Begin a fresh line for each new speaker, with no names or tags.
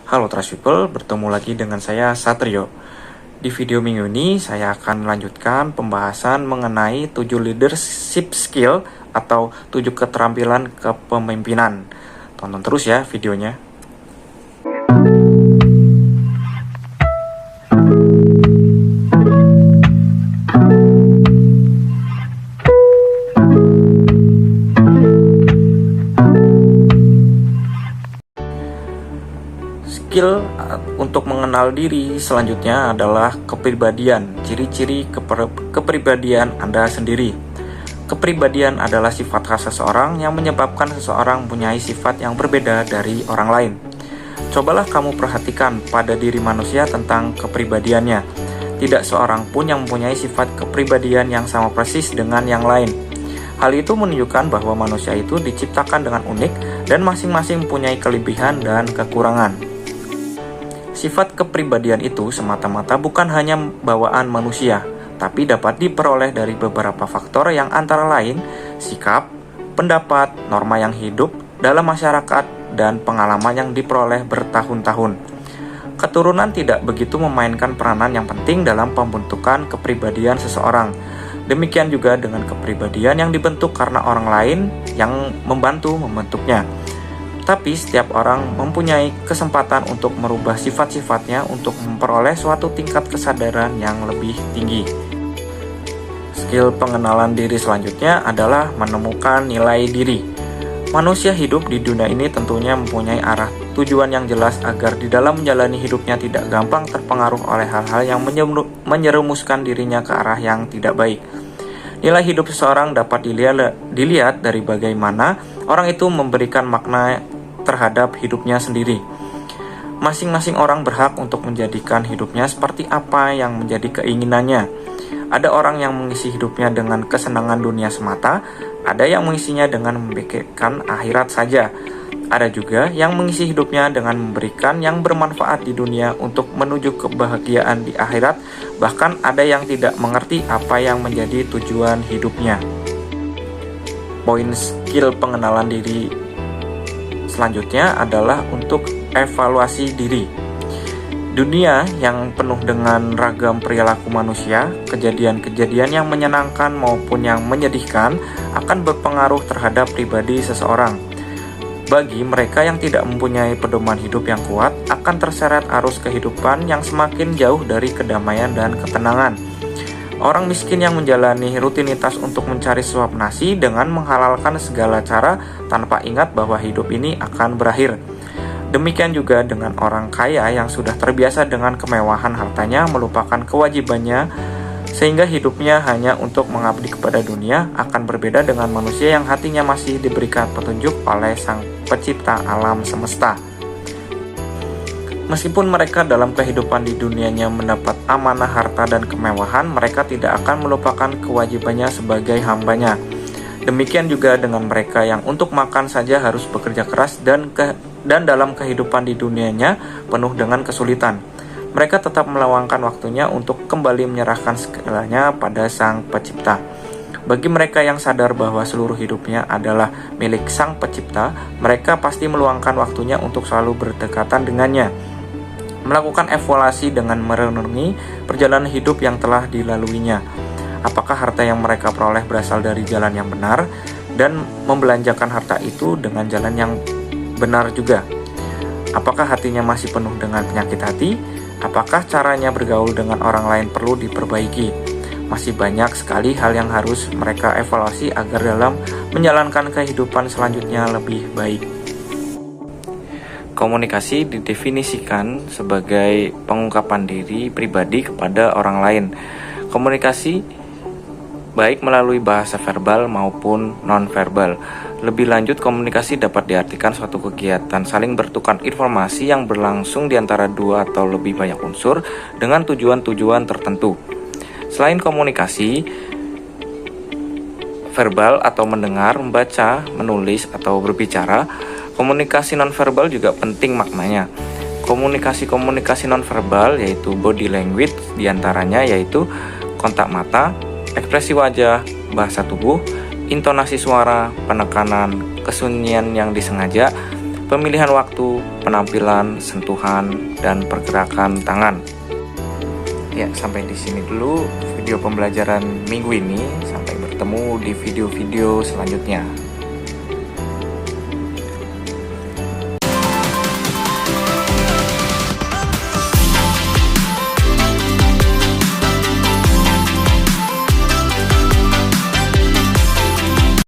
Halo Trust People, bertemu lagi dengan saya Satrio. Di video minggu ini saya akan melanjutkan pembahasan mengenai 7 leadership skill atau 7 keterampilan kepemimpinan. Tonton terus ya videonya. Skill untuk mengenal diri selanjutnya adalah kepribadian. Ciri-ciri kepribadian Anda sendiri. Kepribadian adalah sifat khas seseorang yang menyebabkan seseorang mempunyai sifat yang berbeda dari orang lain. Cobalah kamu perhatikan pada diri manusia tentang kepribadiannya. Tidak seorang pun yang mempunyai sifat kepribadian yang sama persis dengan yang lain. Hal itu menunjukkan bahwa manusia itu diciptakan dengan unik dan masing-masing mempunyai kelebihan dan kekurangan. Sifat kepribadian itu semata-mata bukan hanya bawaan manusia, tapi dapat diperoleh dari beberapa faktor yang antara lain sikap, pendapat, norma yang hidup dalam masyarakat, dan pengalaman yang diperoleh bertahun-tahun. Keturunan tidak begitu memainkan peranan yang penting dalam pembentukan kepribadian seseorang. Demikian juga dengan kepribadian yang dibentuk karena orang lain yang membantu membentuknya. Tapi setiap orang mempunyai kesempatan untuk merubah sifat-sifatnya untuk memperoleh suatu tingkat kesadaran yang lebih tinggi. Skill pengenalan diri selanjutnya adalah menemukan nilai diri. Manusia hidup di dunia ini tentunya mempunyai arah tujuan yang jelas agar di dalam menjalani hidupnya tidak gampang terpengaruh oleh hal-hal yang menyerumuskan dirinya ke arah yang tidak baik. Nilai hidup seseorang dapat dilihat dari bagaimana orang itu memberikan makna terhadap hidupnya sendiri. Masing-masing orang berhak untuk menjadikan hidupnya seperti apa yang menjadi keinginannya. Ada orang yang mengisi hidupnya dengan kesenangan dunia semata, ada yang mengisinya dengan memikirkan akhirat saja. Ada juga yang mengisi hidupnya dengan memberikan yang bermanfaat di dunia untuk menuju kebahagiaan di akhirat, bahkan ada yang tidak mengerti apa yang menjadi tujuan hidupnya. Poin skill pengenalan diri selanjutnya adalah untuk evaluasi diri. Dunia yang penuh dengan ragam perilaku manusia, kejadian-kejadian yang menyenangkan maupun yang menyedihkan akan berpengaruh terhadap pribadi seseorang. Bagi mereka yang tidak mempunyai pedoman hidup yang kuat, akan terseret arus kehidupan yang semakin jauh dari kedamaian dan ketenangan. Orang miskin yang menjalani rutinitas untuk mencari suap nasi dengan menghalalkan segala cara tanpa ingat bahwa hidup ini akan berakhir. Demikian juga dengan orang kaya yang sudah terbiasa dengan kemewahan hartanya melupakan kewajibannya sehingga hidupnya hanya untuk mengabdi kepada dunia, akan berbeda dengan manusia yang hatinya masih diberikan petunjuk oleh Sang Pencipta alam semesta. Meskipun mereka dalam kehidupan di dunianya mendapat amanah harta dan kemewahan, mereka tidak akan melupakan kewajibannya sebagai hambanya. Demikian juga dengan mereka yang untuk makan saja harus bekerja keras dan dalam kehidupan di dunianya penuh dengan kesulitan. Mereka tetap meluangkan waktunya untuk kembali menyerahkan segalanya pada Sang Pencipta. Bagi mereka yang sadar bahwa seluruh hidupnya adalah milik Sang Pencipta, mereka pasti meluangkan waktunya untuk selalu berdekatan dengannya. Melakukan evaluasi dengan merenungi perjalanan hidup yang telah dilaluinya. Apakah harta yang mereka peroleh berasal dari jalan yang benar dan membelanjakan harta itu dengan jalan yang benar juga? Apakah hatinya masih penuh dengan penyakit hati? Apakah caranya bergaul dengan orang lain perlu diperbaiki? Masih banyak sekali hal yang harus mereka evaluasi agar dalam menjalankan kehidupan selanjutnya lebih baik. Komunikasi didefinisikan sebagai pengungkapan diri pribadi kepada orang lain. Komunikasi baik melalui bahasa verbal maupun non-verbal. Lebih lanjut, komunikasi dapat diartikan suatu kegiatan saling bertukar informasi yang berlangsung di antara dua atau lebih banyak unsur dengan tujuan-tujuan tertentu. Selain komunikasi verbal atau mendengar, membaca, menulis, atau berbicara, komunikasi nonverbal juga penting maknanya. Komunikasi nonverbal yaitu body language, diantaranya yaitu kontak mata, ekspresi wajah, bahasa tubuh, intonasi suara, penekanan, kesunyian yang disengaja, pemilihan waktu, penampilan, sentuhan, dan pergerakan tangan. Ya, sampai di sini dulu video pembelajaran minggu ini. Sampai bertemu di video-video selanjutnya.